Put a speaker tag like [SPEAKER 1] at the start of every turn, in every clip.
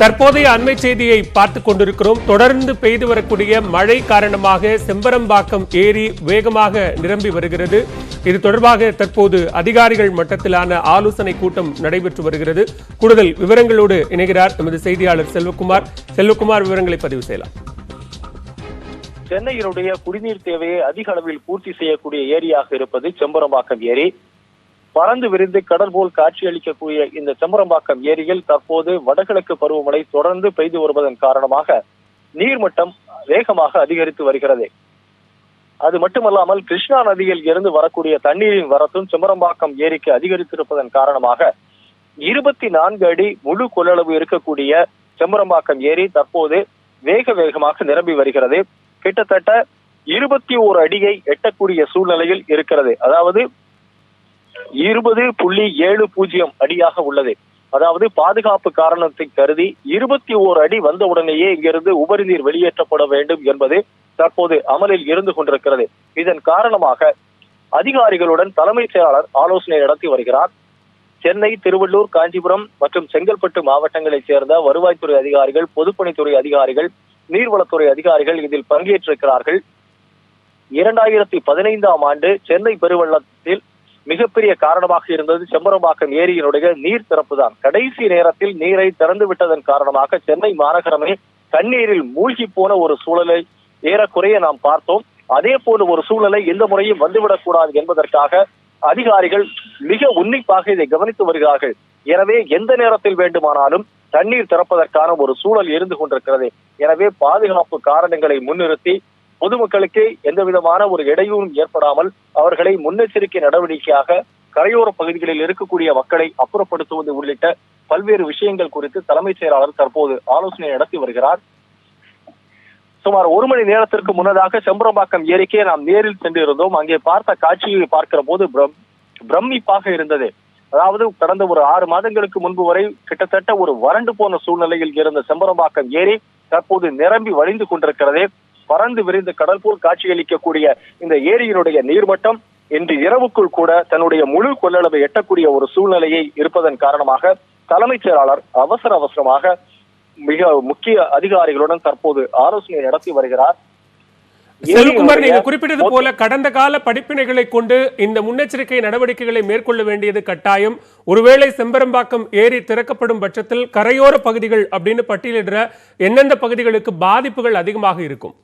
[SPEAKER 1] தற்போதைய அண்மை செய்தியை பார்த்துக் கொண்டிருக்கிறோம். தொடர்ந்து பெய்து வரக்கூடிய மழை காரணமாக செம்பரம்பாக்கம் ஏரி வேகமாக நிரம்பி வருகிறது. இது தொடர்பாக தற்போது அதிகாரிகள் மட்டத்திலான ஆலோசனை கூட்டம் நடைபெற்று வருகிறது. கூடுதல் விவரங்களோடு இணைகிறார் எமது செய்தியாளர் செல்வகுமார். செல்வகுமார், விவரங்களை பதிவு செய்யலாம்.
[SPEAKER 2] சென்னையினுடைய குடிநீர் தேவையை அதிக அளவில் பூர்த்தி செய்யக்கூடிய ஏரியாக இருப்பது செம்பரம்பாக்கம் ஏரி. பறந்து விரிந்து கடல் போல் காட்சியளிக்கக்கூடிய இந்த செம்பரம்பாக்கம் ஏரியில் தற்போது வடகிழக்கு பருவமழை தொடர்ந்து பெய்து வருவதன் காரணமாக நீர்மட்டம் வேகமாக அதிகரித்து வருகிறது. அது மட்டுமல்லாமல் கிருஷ்ணா நதியில் இருந்து வரக்கூடிய தண்ணீரின் வரத்தும் செம்பரம்பாக்கம் ஏரிக்கு அதிகரித்திருப்பதன் காரணமாக 24 அடி முழு கொள்ளளவு இருக்கக்கூடிய செம்பரம்பாக்கம் ஏரி தற்போது வேகமாக நிரம்பி வருகிறது. கிட்டத்தட்ட 21 அடியை எட்டக்கூடிய சூழ்நிலையில் இருக்கிறது. அதாவது 20.70 அடியாக உள்ளது. அதாவது பாதுகாப்பு காரணத்தை கருதி 21 அடி வந்தவுடனேயே இங்கிருந்து உபரி நீர் வெளியேற்றப்பட வேண்டும் என்பது தற்போது அமலில் இருந்து கொண்டிருக்கிறது. இதன் காரணமாக அதிகாரிகளுடன் தலைமைச் செயலாளர் ஆலோசனை நடத்தி வருகிறார். சென்னை, திருவள்ளூர், காஞ்சிபுரம் மற்றும் செங்கல்பட்டு மாவட்டங்களைச் சேர்ந்த வருவாய்த்துறை அதிகாரிகள், பொதுப்பணித்துறை அதிகாரிகள், நீர்வளத்துறை அதிகாரிகள் இதில் பங்கேற்றிருக்கிறார்கள். 2015ஆம் ஆண்டு சென்னை பெருவெள்ளத்தில் மிகப்பெரிய காரணமாக இருந்தது செம்பரம்பாக்கம் ஏரியினுடைய நீர் திறப்பு தான். கடைசி நேரத்தில் நீரை திறந்து விட்டதன் காரணமாக சென்னை மாநகரமே தண்ணீரில் மூழ்கி போன ஒரு சூழலை ஏறக்குறைய நாம் பார்த்தோம். அதே போல ஒரு சூழலை எந்த முறையும் வந்துவிடக்கூடாது என்பதற்காக அதிகாரிகள் மிக உன்னிப்பாக இதை கவனித்து வருகிறார்கள். எனவே எந்த நேரத்தில் வேண்டுமானாலும் தண்ணீர் திறப்பதற்கான ஒரு சூழல் இருந்து கொண்டிருக்கிறது. எனவே பாதுகாப்பு காரணங்களை முன்னிறுத்தி பொதுமக்களுக்கு எந்த விதமான ஒரு இடையூறும் ஏற்படாமல் அவர்களை முன்னெச்சரிக்கை நடவடிக்கையாக கரையோர பகுதிகளில் இருக்கக்கூடிய மக்களை அப்புறப்படுத்துவது உள்ளிட்ட பல்வேறு விஷயங்கள் குறித்து தலைமைச் செயலாளர் தற்போது ஆலோசனை நடத்தி வருகிறார். சுமார் 1 மணி நேரத்திற்கு முன்னதாக செம்பரம்பாக்கம் ஏரிக்கே நாம் நேரில் சென்றிருந்தோம். அங்கே பார்த்த காட்சியை பார்க்கிற போது பிரமிப்பாக இருந்தது. அதாவது கடந்த ஒரு 6 மாதங்களுக்கு முன்பு வரை கிட்டத்தட்ட ஒரு வறண்டு போன சூழ்நிலையில் இருந்த செம்பரம்பாக்கம் ஏரி தற்போது நிரம்பி வழிந்து கொண்டிருக்கிறது. பறந்து விரிந்து கடல் போல் காட்சியளிக்கக்கூடிய இந்த ஏரியினுடைய நீர்மட்டம் இன்று இரவுக்குள் கூட தன்னுடைய முழு கொள்ளளவை எட்டக்கூடிய ஒரு சூழ்நிலையை இருப்பதன் காரணமாக தலைமைச் செயலாளர் அவசரமாக மிக முக்கிய அதிகாரிகளுடன் தற்போது ஆலோசனை நடத்தி வருகிறார்.
[SPEAKER 1] செல்வகுமார், நீங்க குறிப்பிட்டது போல கடந்த கால படிப்பினைகளை கொண்டு இந்த முன்னெச்சரிக்கை நடவடிக்கைகளை மேற்கொள்ள வேண்டியது கட்டாயம். ஒருவேளை செம்பரம்பாக்கம் ஏரி திறக்கப்படும் பட்சத்தில் கரையோர பகுதிகள் அப்படின்னு பட்டியலிடுற எந்தெந்த பகுதிகளுக்கு பாதிப்புகள் அதிகமாக இருக்கும்?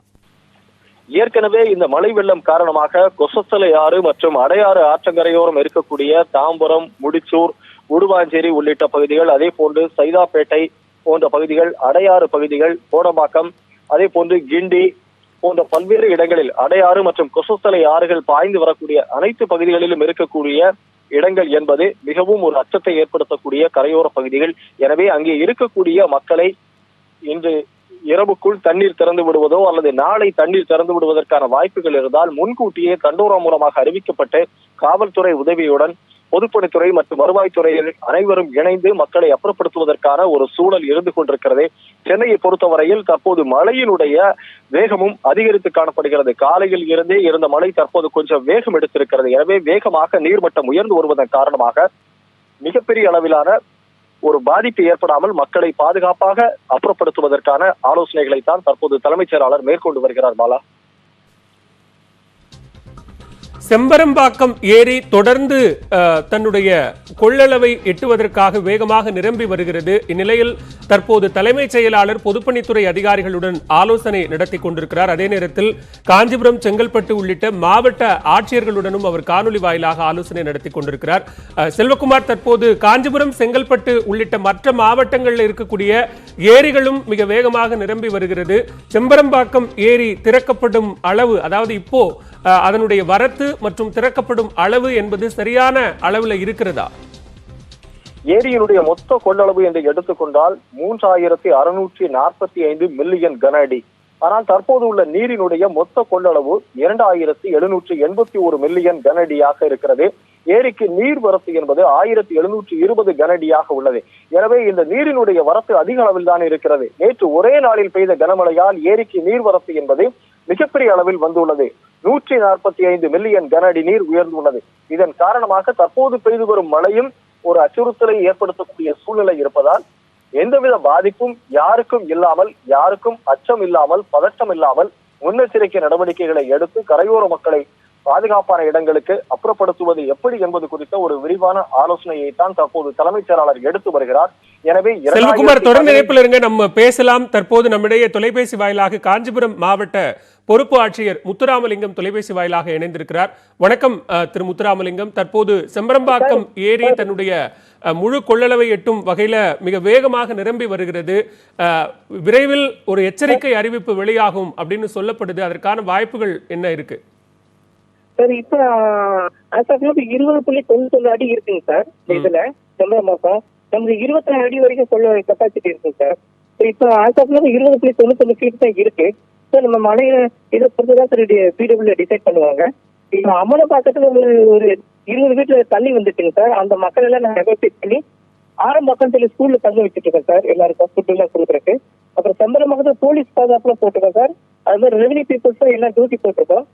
[SPEAKER 2] ஏற்கனவே இந்த மழை வெள்ளம் காரணமாக கொசத்தலை ஆறு மற்றும் அடையாறு ஆற்றங்கரையோரம் இருக்கக்கூடிய தாம்பரம், முடிச்சூர், உடுவாஞ்சேரி உள்ளிட்ட பகுதிகள், அதே போன்று சைதாப்பேட்டை போன்ற பகுதிகள், அடையாறு பகுதிகள், கோடம்பாக்கம், அதே போன்று கிண்டி போன்ற பல்வேறு இடங்களில் அடையாறு மற்றும் கொசத்தலை ஆறுகள் பாய்ந்து வரக்கூடிய அனைத்து பகுதிகளிலும் இருக்கக்கூடிய இடங்கள் என்பது மிகவும் ஒரு அச்சத்தை ஏற்படுத்தக்கூடிய கரையோர பகுதிகள். எனவே அங்கே இருக்கக்கூடிய மக்களை இன்று இரவுக்குள் தண்ணீர் திறந்து விடுவதோ அல்லது நாளை தண்ணீர் திறந்து விடுவதற்கான வாய்ப்புகள் இருந்தால் முன்கூட்டியே தண்டோரா மூலமாக அறிவிக்கப்பட்டு காவல்துறை உதவியுடன் பொதுப்பணித்துறை மற்றும் வருவாய்த்துறையில் அனைவரும் இணைந்து மக்களை அப்புறப்படுத்துவதற்கான ஒரு சூழல் இருந்து கொண்டிருக்கிறது. சென்னையை பொறுத்தவரையில் தற்போது மழையினுடைய வேகமும் அதிகரித்து காணப்படுகிறது. காலையில் இருந்தே இருந்த மழை தற்போது கொஞ்சம் வேகம் எடுத்திருக்கிறது. எனவே வேகமாக நீர்மட்டம் உயர்ந்து வருவதன் காரணமாக மிகப்பெரிய அளவிலான ஒரு பாதிப்பு ஏற்படாமல் மக்களை பாதுகாப்பாக அப்புறப்படுத்துவதற்கான ஆலோசனைகளை தான் தற்போது தலைமைச் செயலாளர் மேற்கொண்டு வருகிறார். பாலா,
[SPEAKER 1] செம்பரம்பாக்கம் ஏரி தொடர்ந்து தன்னுடைய கொள்ளளவை எட்டுவதற்காக வேகமாக நிரம்பி வருகிறது. இந்நிலையில் தற்போது தலைமைச் செயலாளர் பொதுப்பணித்துறை அதிகாரிகளுடன் ஆலோசனை நடத்தி கொண்டிருக்கிறார். அதே நேரத்தில் காஞ்சிபுரம், செங்கல்பட்டு உள்ளிட்ட மாவட்ட ஆட்சியர்களுடனும் அவர் காணொலி வாயிலாக ஆலோசனை நடத்தி கொண்டிருக்கிறார். செல்வகுமார், தற்போது காஞ்சிபுரம், செங்கல்பட்டு உள்ளிட்ட மற்ற மாவட்டங்களில் இருக்கக்கூடிய ஏரிகளும் மிக வேகமாக நிரம்பி வருகிறது. செம்பரம்பாக்கம் ஏரி திறக்கப்படும் அளவு, அதாவது இப்போ அதனுடைய வரத்து மற்றும் திறக்கப்படும் அளவு என்பது சரியான அளவுல இருக்கிறதா?
[SPEAKER 2] ஏரியினுடைய மொத்த கொள்ளளவு என்று எடுத்துக்கொண்டால் 3645 மில்லியன் கன அடி. ஆனால் தற்போது உள்ள நீரினுடைய மொத்த கொள்ளளவு 2781 மில்லியன் கன அடியாக இருக்கிறது. ஏரிக்கு நீர் வரத்து என்பது 1720 கன அடியாக உள்ளது. எனவே இந்த நீரினுடைய வரத்து அதிக அளவில் தான் இருக்கிறது. நேற்று ஒரே நாளில் பெய்த கனமழையால் ஏரிக்கு நீர் வரத்து என்பது மிகப்பெரிய அளவில் வந்துள்ளது. 145 மில்லியன் கன அடி நீர் உயர்ந்துள்ளது. இதன் காரணமாக தற்போது பெய்து வரும் மழையும் ஒரு அச்சுறுத்தலை ஏற்படுத்தக்கூடிய சூழ்நிலை இருப்பதால் எந்தவித பாதிப்பும் யாருக்கும் இல்லாமல், யாருக்கும் அச்சம் இல்லாமல், பதட்டம் இல்லாமல் முன்னெச்சரிக்கை நடவடிக்கைகளை எடுத்து கரையோர மக்களை பாதுகாப்பான இடங்களுக்கு அப்புறப்படுத்துவது எப்படி என்பது குறித்த ஒரு விரிவான ஆலோசனையை தான் தற்போது தலைமைச் செயலாளர் எடுத்து வருகிறார். எனவே
[SPEAKER 1] செல்வகுமார் தொடர்ந்து இணைப்பில் இருங்க, நம்ம பேசலாம். தற்போது நம்மிடையே தொலைபேசி வாயிலாக காஞ்சிபுரம் மாவட்ட பொறுப்பு ஆட்சியர் முத்துராமலிங்கம் தொலைபேசி வாயிலாக இணைந்திருக்கிறார். வணக்கம் திரு முத்துராமலிங்கம். தற்போது செம்பரம்பாக்கம் ஏரி தன்னுடைய முழு கொள்ளளவை எட்டும் வகையில மிக வேகமாக நிரம்பி வருகிறது. விரைவில் ஒரு எச்சரிக்கை அறிவிப்பு வெளியாகும் அப்படின்னு சொல்லப்படுது. அதற்கான வாய்ப்புகள் என்ன இருக்கு?
[SPEAKER 3] சார், இப்ப 20.91 அடி இருக்குங்க சார். இதுல செம்பரம்பாக்கம் நமக்கு 26 அடி வரைக்கும் சொல்ல கெப்பாசிட்டி இருக்குங்க சார். இப்ப 20.91 ஃபீட் தான் இருக்கு சார். நம்ம மலையில இதை பொறுத்துதான் சார் பிடபிள்யூ டிசைட் பண்ணுவாங்க. இப்ப அமலபாக்கத்துல ஒரு 20 வீட்டுல தண்ணி வந்துட்டுங்க சார். அந்த மக்கள் எல்லாம் நான் எவாக்குவேட் பண்ணி ஆரம்பக்கம் சொல்லி ஸ்கூல்ல தங்க வச்சுட்டு இருக்கேன் சார். எல்லாருக்கும் ஃபுட் எல்லாம் கொடுக்குறதுக்கு. அப்புறம் செம்பரம்பாக்கத்துல போலீஸ் பாதுகாப்புல போட்டுருக்கோம் சார். அது மாதிரி ரெவன்யூ பீப்புள்ஸ் எல்லாம் டியூட்டி போட்டிருக்கோம்.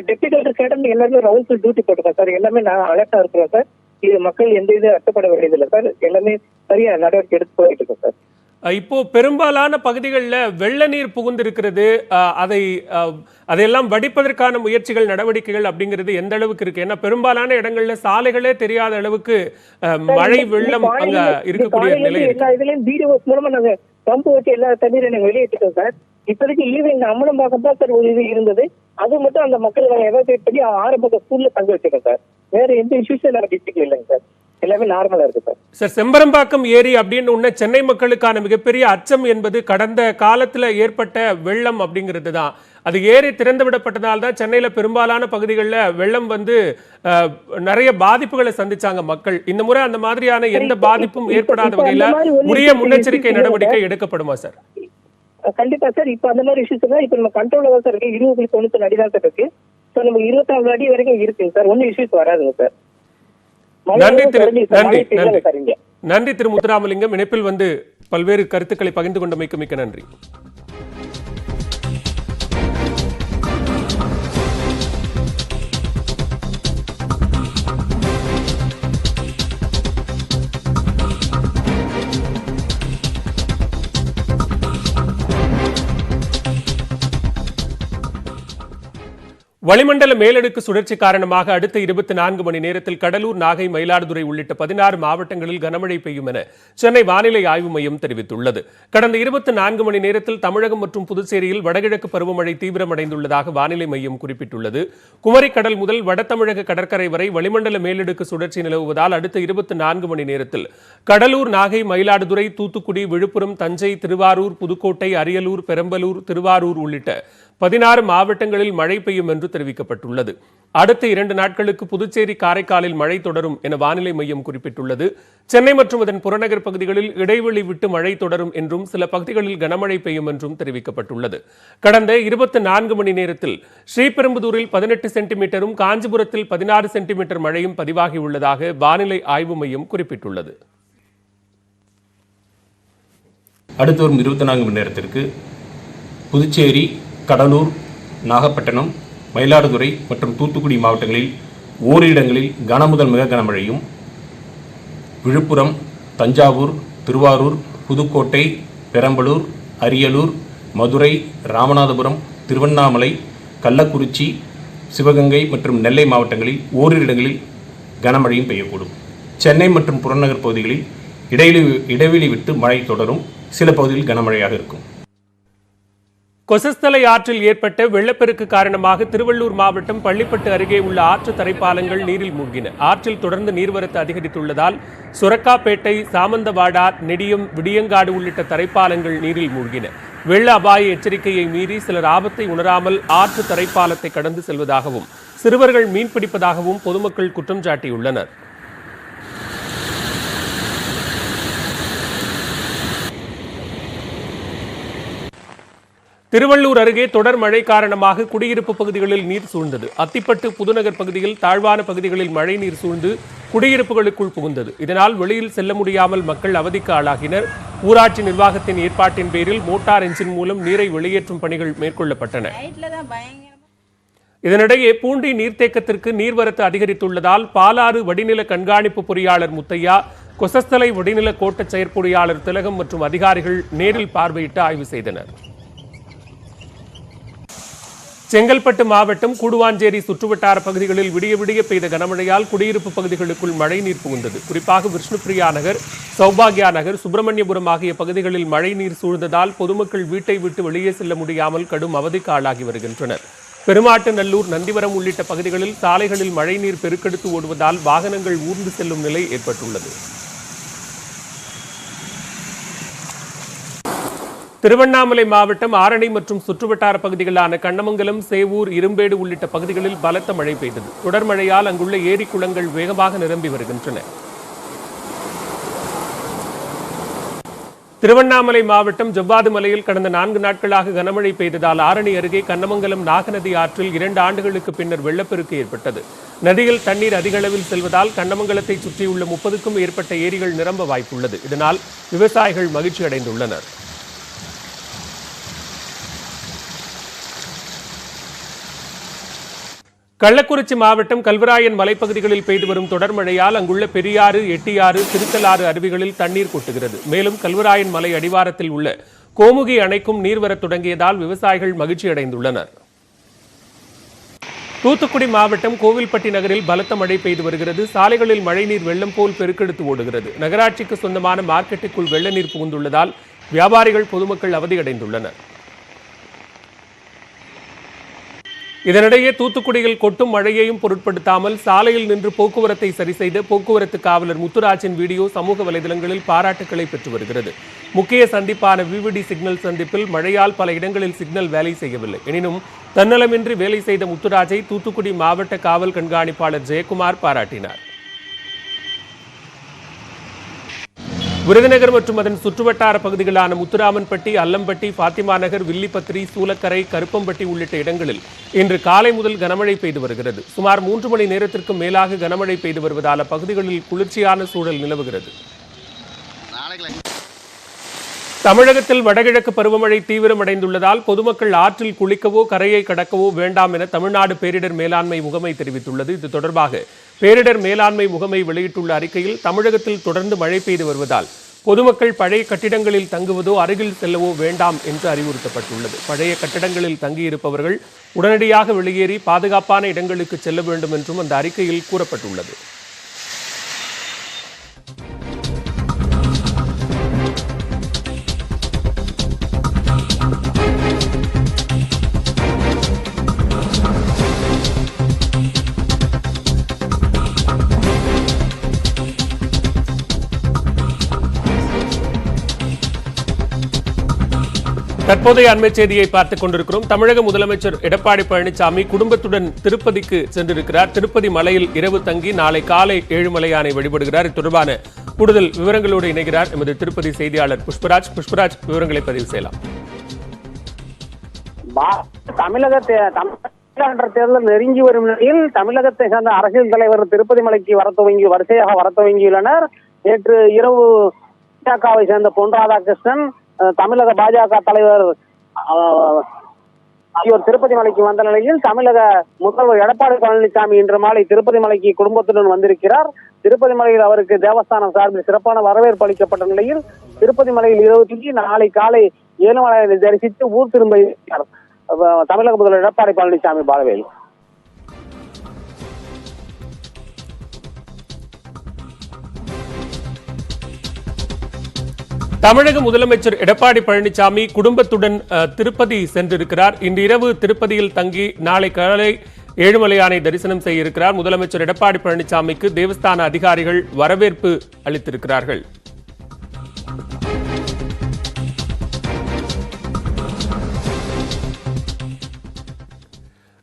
[SPEAKER 3] டெப்டி கலெக்டர் கேட்டர் எல்லாருமே ரவுண்ட்ஸ் டியூட்டி போட்டிருக்கோம் சார். எல்லாமே நான் அலர்ட்டா இருக்கிறோம் சார். இது மக்கள் எந்த இது அச்சப்பட வேண்டியதில்லை சார். எல்லாமே சரியா நடவடிக்கை எடுத்து போயிட்டு இருக்கோம் சார்.
[SPEAKER 1] இப்போ பெரும்பாலான பகுதிகளில் வெள்ள நீர் புகுந்திருக்கிறது. அதையெல்லாம் வடிப்பதற்கான முயற்சிகள், நடவடிக்கைகள் அப்படிங்கிறது எந்த அளவுக்கு இருக்கு? ஏன்னா பெரும்பாலான இடங்கள்ல சாலைகளே தெரியாத அளவுக்கு மழை வெள்ளம் அங்க இருக்கக்கூடிய நிலை.
[SPEAKER 3] எல்லா இதுலயும் வீடியோஸ் மூலமா நாங்க பம்பு வச்சு எல்லா தண்ணீரை நாங்க வெளியேற்றிட்டோம் சார். இப்போதைக்கு ஈவினிங் அமலம்பாக்கம் தான் சார் ஒரு இது இருந்தது. அது மட்டும் அந்த மக்கள் நாங்கள் எவாக்குவேட் பண்ணி ஆரம்ப ஸ்கூல்ல தங்க வச்சிருக்கோம் சார். வேற எந்த இஷ்யூஸும் நாங்கள் டிஸ்ட்ரிக்ட்ல இல்லைங்க சார். எல்லாமே நார்மலா இருக்கு சார்.
[SPEAKER 1] சார், செம்பரம்பாக்கம் ஏரி அப்படின்னு ஒண்ணு சென்னை மக்களுக்கான மிகப்பெரிய அச்சம் என்பது கடந்த காலத்துல ஏற்பட்ட வெள்ளம் அப்படிங்கிறது தான். அது ஏரி திறந்து விடப்பட்டதால் தான் சென்னையில பெரும்பாலான பகுதிகளில் வெள்ளம் வந்து நிறைய பாதிப்புகளை சந்திச்சாங்க மக்கள். இந்த முறை அந்த மாதிரியான எந்த பாதிப்பும் ஏற்படாத வகையில உரிய முன்னெச்சரிக்கை நடவடிக்கை எடுக்கப்படுமா சார்?
[SPEAKER 3] கண்டிப்பா சார். இப்ப அந்த மாதிரி இஷ்யூஸ் தான் இப்ப நம்ம கண்ட்ரோல்ல தான் சார் இருக்கு. 20.91 அடி தான் சார் இருக்கு. ஸோ நம்ம 24 அடி வரைக்கும் இருக்குங்க சார். ஒன்னும் இஷ்யூஸ் வராதுங்க சார்.
[SPEAKER 1] நன்றி திரு முத்துராமலிங்கம். இணைப்பில் வந்து பல்வேறு கருத்துக்களை பகிர்ந்து கொண்டமைக்கு மிக்க நன்றி. வளிமண்டல மேலடுக்கு சுழற்சி காரணமாக அடுத்த 24 மணி நேரத்தில் கடலூர், நாகை, மயிலாடுதுறை உள்ளிட்ட 16 மாவட்டங்களில் கனமழை பெய்யும் என சென்னை வானிலை ஆய்வு மையம் தெரிவித்துள்ளது. கடந்த 24 மணி நேரத்தில் தமிழகம் மற்றும் புதுச்சேரியில் வடகிழக்கு பருவமழை தீவிரமடைந்துள்ளதாக வானிலை மையம் குறிப்பிட்டுள்ளது. குமரிக்கடல் முதல் வட தமிழக கடற்கரை வரை வளிமண்டல மேலடுக்கு சுழற்சி நிலவுவதால் அடுத்த 24 மணி நேரத்தில் கடலூர், நாகை, மயிலாடுதுறை, தூத்துக்குடி, விழுப்புரம், தஞ்சை, திருவாரூர், புதுக்கோட்டை, அரியலூர், பெரம்பலூர், திருவாரூர் உள்ளிட்ட 16 மாவட்டங்களில் மழை பெய்யும் என்று தெரிவிக்கப்பட்டுள்ளது. அடுத்த 2 நாட்களுக்கு புதுச்சேரி, காரைக்காலில் மழை தொடரும் என வானிலை மையம் குறிப்பிட்டுள்ளது. சென்னை மற்றும் அதன் புறநகர் பகுதிகளில் இடைவெளி விட்டு மழை தொடரும் என்றும் சில பகுதிகளில் கனமழை பெய்யும் என்றும் தெரிவிக்கப்பட்டுள்ளது. கடந்த 24 மணி நேரத்தில் ஸ்ரீபெரும்புதூரில் 18 சென்டிமீட்டரும், காஞ்சிபுரத்தில் 16 சென்டிமீட்டர் மழையும் பதிவாகியுள்ளதாக வானிலை ஆய்வு மையம் குறிப்பிட்டுள்ளது.
[SPEAKER 4] அடுத்த வரும் 24 மணி நேரத்திற்கு புதுச்சேரி, கடலூர், நாகப்பட்டினம், மயிலாடுதுறை மற்றும் தூத்துக்குடி மாவட்டங்களில் ஓரிரு இடங்களில் கனமுதல் மிக கனமழையும், விழுப்புரம், தஞ்சாவூர், திருவாரூர், புதுக்கோட்டை, பெரம்பலூர், அரியலூர், மதுரை, ராமநாதபுரம், திருவண்ணாமலை, கள்ளக்குறிச்சி, சிவகங்கை மற்றும் நெல்லை மாவட்டங்களில் ஓரிரு இடங்களில் கனமழையும் பெய்யக்கூடும். சென்னை மற்றும் புறநகர் பகுதிகளில் இடைவெளி விட்டு மழை தொடரும். சில பகுதிகளில் கனமழையாக இருக்கும்.
[SPEAKER 1] கொசஸ்தலை ஆற்றில் ஏற்பட்ட வெள்ளப்பெருக்கு காரணமாக திருவள்ளூர் மாவட்டம் பள்ளிப்பட்டு அருகே உள்ள ஆற்று தரைப்பாலங்கள் நீரில் மூழ்கின. ஆற்றில் தொடர்ந்து நீர்வரத்து அதிகரித்துள்ளதால் சுரக்காப்பேட்டை, சாமந்தவாடா, நெடியம், விடியங்காடு உள்ளிட்ட தரைப்பாலங்கள் நீரில் மூழ்கின. வெள்ள அபாய எச்சரிக்கையை மீறி சிலர் ஆபத்தை உணராமல் ஆற்று தரைப்பாலத்தை கடந்து செல்வதாகவும் சிறுவர்கள் மீன்பிடிப்பதாகவும் பொதுமக்கள் குற்றம் சாட்டியுள்ளனர். திருவள்ளூர் அருகே தொடர் மழை காரணமாக குடியிருப்பு பகுதிகளில் நீர் சூழ்ந்தது. அத்திப்பட்டு, புதுநகர் பகுதியில் தாழ்வான பகுதிகளில் மழை நீர் சூழ்ந்து குடியிருப்புகளுக்குள் புகுந்தது. இதனால் வெளியில் செல்ல முடியாமல் மக்கள் அவதிக்கு ஆளாகினர். ஊராட்சி நிர்வாகத்தின் ஏற்பாட்டின் பேரில் மோட்டார் என்ஜின் மூலம் நீரை வெளியேற்றும் பணிகள் மேற்கொள்ளப்பட்டன. இதனிடையே பூண்டி நீர்த்தேக்கத்திற்கு நீர்வரத்து அதிகரித்துள்ளதால் பாலாறு வடிநில கண்காணிப்பு பொறியாளர் முத்தையா கொசஸ்தலை வடிநில கோட்ட செயற்பொறியாளர் திலகம் மற்றும் அதிகாரிகள் நேரில் பார்வையிட்டு ஆய்வு செய்தனர். செங்கல்பட்டு மாவட்டம் கூடுவாஞ்சேரி சுற்றுவட்டார பகுதிகளில் விடிய விடிய பெய்த கனமழையால் குடியிருப்பு பகுதிகளுக்குள் மழைநீர் புகுந்தது. குறிப்பாக விஷ்ணுபிரியா நகர், சௌபாகியா நகர், சுப்பிரமணியபுரம் ஆகிய பகுதிகளில் மழைநீர் சூழ்ந்ததால் பொதுமக்கள் வீட்டை விட்டு வெளியே செல்ல முடியாமல் கடும் அவதிக்கு ஆளாகி வருகின்றனர். பெருமாட்டு நல்லூர், நந்திவரம் உள்ளிட்ட பகுதிகளில் சாலைகளில் மழைநீர் பெருக்கெடுத்து ஓடுவதால் வாகனங்கள் ஊர்ந்து செல்லும் நிலை ஏற்பட்டுள்ளது. திருவண்ணாமலை மாவட்டம் ஆரணி மற்றும் சுற்றுவட்டார பகுதிகளான கண்ணமங்கலம், சேவூர், இரும்பேடு உள்ளிட்ட பகுதிகளில் பலத்த மழை பெய்தது. தொடர் மழையால் அங்குள்ள ஏரி குளங்கள் வேகமாக நிரம்பி வருகின்றன. திருவண்ணாமலை மாவட்டம் ஜவ்வாது மலையில் கடந்த 4 நாட்களாக கனமழை பெய்ததால் ஆரணி அருகே கண்ணமங்கலம் நாகநதி ஆற்றில் 2 ஆண்டுகளுக்கு பின்னர் வெள்ளப்பெருக்கு ஏற்பட்டது. நதியில் தண்ணீர் அதிக அளவில் செல்வதால் கண்ணமங்கலத்தை சுற்றியுள்ள 30க்கும் மேற்பட்ட ஏரிகள் நிரம்ப வாய்ப்புள்ளது. இதனால் விவசாயிகள் மகிழ்ச்சி அடைந்துள்ளனர். கள்ளக்குறிச்சி மாவட்டம் கல்வராயன் மலைப்பகுதிகளில் பெய்து வரும் தொடர் மழையால் அங்குள்ள பெரியாறு, எட்டியாறு, திருத்தலாறு அருவிகளில் தண்ணீர் கொட்டுகிறது. மேலும் கல்வராயன் மலை அடிவாரத்தில் உள்ள கோமுகி அணைக்கும் நீர்வரத் தொடங்கியதால் விவசாயிகள் மகிழ்ச்சி அடைந்துள்ளனர். தூத்துக்குடி மாவட்டம் கோவில்பட்டி நகரில் பலத்த மழை பெய்து வருகிறது. சாலைகளில் மழைநீர் வெள்ளம் போல் பெருக்கெடுத்து ஓடுகிறது. நகராட்சிக்கு சொந்தமான மார்க்கெட்டுக்குள் வெள்ள நீர் புகுந்துள்ளதால் வியாபாரிகள், பொதுமக்கள் அவதியடைந்துள்ளனர். இதனிடையே தூத்துக்குடியில் கொட்டும் மழையையும் பொருட்படுத்தாமல் சாலையில் நின்று போக்குவரத்தை சரி செய்த போக்குவரத்து காவலர் முத்துராஜின் வீடியோ சமூக வலைதளங்களில் பாராட்டுக்களை பெற்று வருகிறது. முக்கிய சந்திப்பான விவிடி சிக்னல் சந்திப்பில் மழையால் பல இடங்களில் சிக்னல் வேலை செய்யவில்லை. எனினும் தன்னலமின்றி வேலை செய்த முத்துராஜை தூத்துக்குடி மாவட்ட காவல் கண்காணிப்பாளர் ஜெயக்குமார் பாராட்டினார். விருதுநகர் மற்றும் அதன் சுற்றுவட்டார பகுதிகளான முத்துராமன்பட்டி, அல்லம்பட்டி, பாத்திமா நகர், வில்லிபத்திரி, சூலக்கரை, கருப்பம்பட்டி உள்ளிட்ட இடங்களில் இன்று காலை முதல் கனமழை பெய்து வருகிறது. சுமார் 3 மணி நேரத்திற்கு மேலாக கனமழை பெய்து வருவதால் அப்பகுதிகளில் குளிர்ச்சியான சூழல் நிலவுகிறது. தமிழகத்தில் வடகிழக்கு பருவமழை தீவிரமடைந்துள்ளதால் பொதுமக்கள் ஆற்றில் குளிக்கவோ கரையை கடக்கவோ வேண்டாம் என தமிழ்நாடு பேரிடர் மேலாண்மை முகமை தெரிவித்துள்ளது. இது தொடர்பாக பேரிடர் மேலாண்மை முகமை வெளியிட்டுள்ள அறிக்கையில் தமிழகத்தில் தொடர்ந்து மழை பெய்து வருவதால் பொதுமக்கள் பழைய கட்டிடங்களில் தங்குவதோ அருகில் செல்லவோ வேண்டாம் என்று அறிவுறுத்தப்பட்டுள்ளது. பழைய கட்டிடங்களில் தங்கியிருப்பவர்கள் உடனடியாக வெளியேறி பாதுகாப்பான இடங்களுக்கு செல்ல வேண்டும் என்றும் அந்த அறிக்கையில் கூறப்பட்டுள்ளது. தற்போதைய அண்மை செய்தியை பார்த்துக் கொண்டிருக்கிறோம். தமிழக முதலமைச்சர் எடப்பாடி பழனிசாமி குடும்பத்துடன் திருப்பதிக்கு சென்றிருக்கிறார். திருப்பதி மலையில் இரவு தங்கி நாளை காலை ஏழுமலையானை வழிபடுகிறார். இது தொடர்பான கூடுதல் விவரங்களோடு இணைகிறார் எமது திருப்பதி செய்தியாளர் புஷ்பராஜ். புஷ்பராஜ், விவரங்களை பதிவு செய்யலாம்.
[SPEAKER 5] தமிழக தேர்தல் நெருங்கி வரும் நிலையில் தமிழகத்தை சேர்ந்த அரசியல் தலைவர் திருப்பதி மலைக்கு வரிசையாக வர துவங்கியுள்ளனர். நேற்று இரவு பாஜகவை சேர்ந்த பொன் ராதாகிருஷ்ணன், தமிழக பாஜக தலைவர் ஆகியோர் திருப்பதி மலைக்கு வந்த நிலையில் தமிழக முதல்வர் எடப்பாடி பழனிசாமி இன்று மாலை திருப்பதி மலைக்கு குடும்பத்துடன் வந்திருக்கிறார். திருப்பதி மலையில் அவருக்கு தேவஸ்தானம் சார்பில் சிறப்பான வரவேற்பு அளிக்கப்பட்ட நிலையில் திருப்பதி மலையில் இரவு தங்கி நாளை காலை ஏழுமலையை தரிசித்து ஊர் திரும்ப இருக்கிறார் தமிழக முதல்வர் எடப்பாடி பழனிசாமி. பாலவேல்.
[SPEAKER 1] தமிழக முதலமைச்சர் எடப்பாடி பழனிசாமி குடும்பத்துடன் திருப்பதி சென்றிருக்கிறார். இன்று இரவு திருப்பதியில் தங்கி நாளை காலை ஏழுமலையானை தரிசனம் செய்ய இருக்கிறார். முதலமைச்சர் எடப்பாடி பழனிசாமிக்கு தேவஸ்தான அதிகாரிகள் வரவேற்பு அளித்திருக்கிறார்கள்.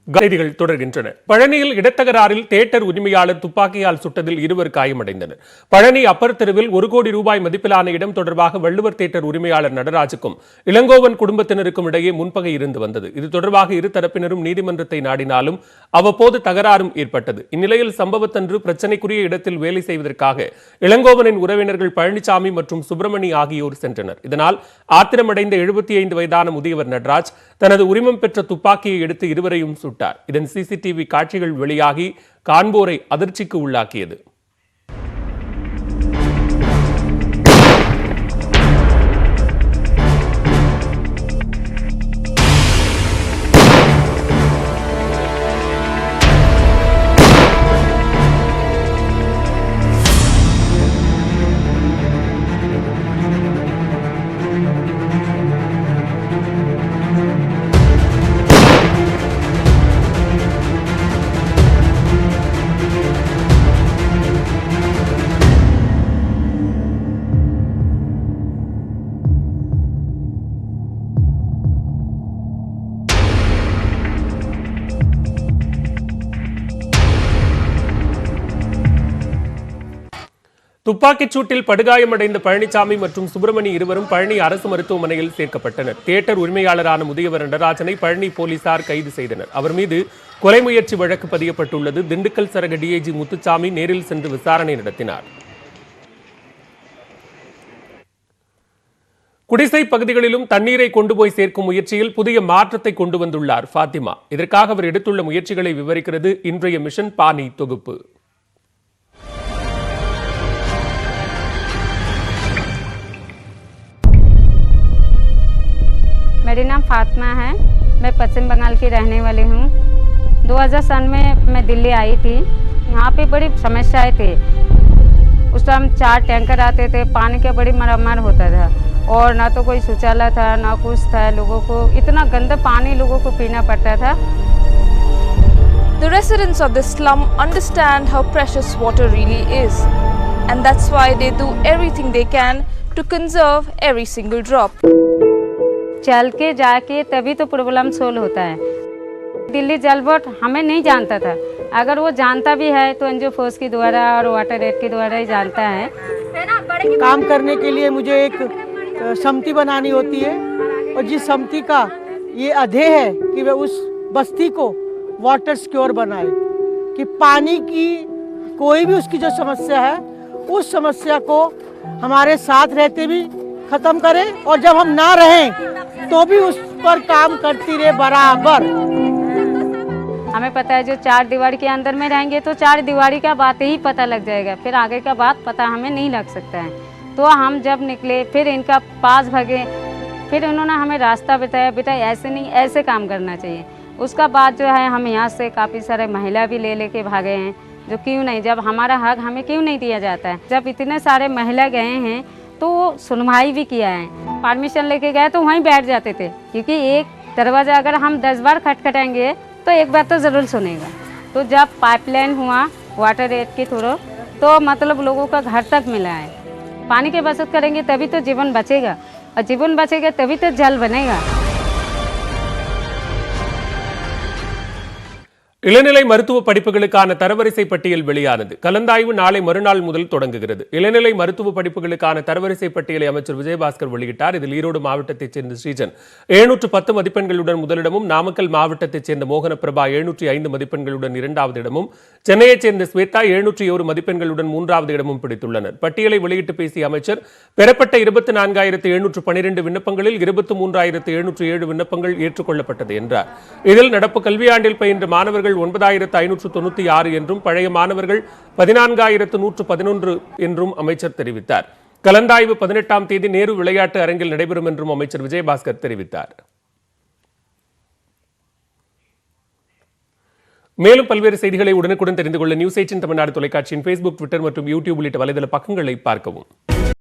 [SPEAKER 1] செய்திகள் தொடர்கின்றன. பழனியில் இடத்தகராறில் தியேட்டர் உரிமையாளர் துப்பாக்கியால் சுட்டதில் 2 காயமடைந்தனர். பழனி அப்பர் தெருவில் 1 கோடி ரூபாய் மதிப்பிலான இடம் தொடர்பாக வள்ளுவர் தியேட்டர் உரிமையாளர் நடராஜுக்கும் இளங்கோவன் குடும்பத்தினருக்கும் இடையே முன்பகை இருந்து வந்தது. இது தொடர்பாக இரு தரப்பினரும் நீதிமன்றத்தை நாடினாலும் அவ்வப்போது தகராறும் ஏற்பட்டது. இந்நிலையில் சம்பவத்தன்று பிரச்சனைக்குரிய இடத்தில் வேலை செய்வதற்காக இளங்கோவனின் உறவினர்கள் பழனிசாமி மற்றும் சுப்பிரமணி ஆகியோர் சென்றனர். இதனால் ஆத்திரமடைந்த 75 வயதான முதியவர் நடராஜ் தனது உரிமம் பெற்ற துப்பாக்கியை எடுத்து இருவரையும் சுட்டார். இதன் சிசிடிவி காட்சிகள் வெளியாகி காண்போரை அதிர்ச்சிக்கு உள்ளாக்கியது. துப்பாக்கிச் சூட்டில் படுகாயமடைந்த பழனிசாமி மற்றும் சுப்பிரமணி இருவரும் பழனி அரசு மருத்துவமனையில் சேர்க்கப்பட்டனர். தியேட்டர் உரிமையாளரான முதியவர் நடராஜனை பழனி போலீசார் கைது செய்தனர். அவர் மீது கொலை முயற்சி வழக்கு பதியப்பட்டுள்ளது. திண்டுக்கல் சரக டிஐஜி முத்துசாமி நேரில் சென்று விசாரணை நடத்தினார். குடிசை பகுதிகளிலும் தண்ணீரை கொண்டு போய் சேர்க்கும் முயற்சியில் புதிய மாற்றத்தை கொண்டு வந்துள்ளார் ஃபாத்திமா. இதற்காக அவர் எடுத்துள்ள முயற்சிகளை விவரிக்கிறது இன்றைய மிஷன் பானி தொகுப்பு.
[SPEAKER 6] मेरा नाम फातिमा है। मैं पश्चिम बंगाल की रहने वाली हूँ। 2000 सन में मैं दिल्ली आई थी। यहाँ पे बड़ी समस्याएं थी। उस टाइम 4 टैंकर आते थे, पानी का बड़ी मारामार होता था और ना तो कोई शौचालय था ना कुछ था। लोगों को इतना गंदा पानी लोगों को पीना पड़ता था।
[SPEAKER 7] The residents of this slum understand how precious water really is, and that's why they do everything they can to conserve every single drop.
[SPEAKER 6] चल के जाके तभी तो प्रॉब्लम सोल्व होता है। दिल्ली जल बोर्ड हमें नहीं जानता था। अगर वो जानता भी है तो एनजीओ फोर्स के द्वारा और वाटर एड के द्वारा ही जानता है।
[SPEAKER 8] काम करने के लिए मुझे एक समिति बनानी होती है और जिस समिति का ये अध्यय है कि वह उस बस्ती को वाटर सिक्योर बनाए, कि पानी की कोई भी उसकी जो समस्या है उस समस्या को हमारे साथ रहते भी खत्म करें और जब हम ना रहें तो भी उस पर काम करती रहे बराबर।
[SPEAKER 6] हमें पता है जो 4 दीवारी के अंदर में रहेंगे तो 4 दीवारी का बात ही पता लग जाएगा, फिर आगे का बात पता हमें नहीं लग सकता है। तो हम जब निकले फिर इनका पास भागे, फिर उन्होंने हमें रास्ता बताया, बेटा ऐसे नहीं ऐसे काम करना चाहिए। उसका बाद जो है हम यहाँ से काफ़ी सारे महिला भी ले लेके भागे हैं। जो क्यों नहीं, जब हमारा हक हमें क्यों नहीं दिया जाता है। जब इतने सारे महिला गए हैं तो सुनवाई भी किया है। परमिशन लेके गए तो वहीं बैठ जाते थे, क्योंकि एक दरवाज़ा अगर हम 10 बार खटखटाएंगे तो एक बार तो ज़रूर सुनेगा। तो जब पाइपलाइन हुआ वाटर एड के थ्रू तो मतलब लोगों का घर तक मिला है। पानी की बचत करेंगे तभी तो जीवन बचेगा, और जीवन बचेगा तभी तो जल बनेगा।
[SPEAKER 1] இளநிலை மருத்துவ படிப்புகளுக்கான தரவரிசை பட்டியல் வெளியானது. கலந்தாய்வு நாளை மறுநாள் முதல் தொடங்குகிறது. இளநிலை மருத்துவ படிப்புகளுக்கான தரவரிசை பட்டியலை அமைச்சர் விஜயபாஸ்கர் வெளியிட்டார். இதில் ஈரோடு மாவட்டத்தைச் சேர்ந்த ஸ்ரீஜன் 710 மதிப்பெண்களுடன் முதலிடமும், நாமக்கல் மாவட்டத்தைச் சேர்ந்த மோகனபிரபா 705 மதிப்பெண்களுடன் இரண்டாவது இடமும், சென்னையைச் சேர்ந்த ஸ்வேதா 701 மதிப்பெண்களுடன் மூன்றாவது இடமும் பிடித்துள்ளனர். பட்டியலை வெளியிட்டு பேசிய அமைச்சர், பெறப்பட்ட 24,712 விண்ணப்பங்களில் 23,707 விண்ணப்பங்கள் ஏற்றுக்கொள்ளப்பட்டது என்றார். இதில் நடப்பு கல்வியாண்டில் பயின்ற மாணவர்கள் 9,596 என்றும் பழைய மாணவர்கள் 14,111 என்றும் அமைச்சர் தெரிவித்தார். கலந்தாய்வு 18ஆம் தேதி நேரு விளையாட்டு அரங்கில் நடைபெறும் என்றும் அமைச்சர் விஜயபாஸ்கர் தெரிவித்தார். மேலும் பல்வேறு செய்திகளை உடனுக்குடன் தெரிந்து கொள்ள நியூஸ் 18 தமிழ்நாடு தொலைக்காட்சியின் Facebook, Twitter மற்றும் YouTube உள்ளிட்ட வலைதள பக்கங்களை பார்க்கவும்.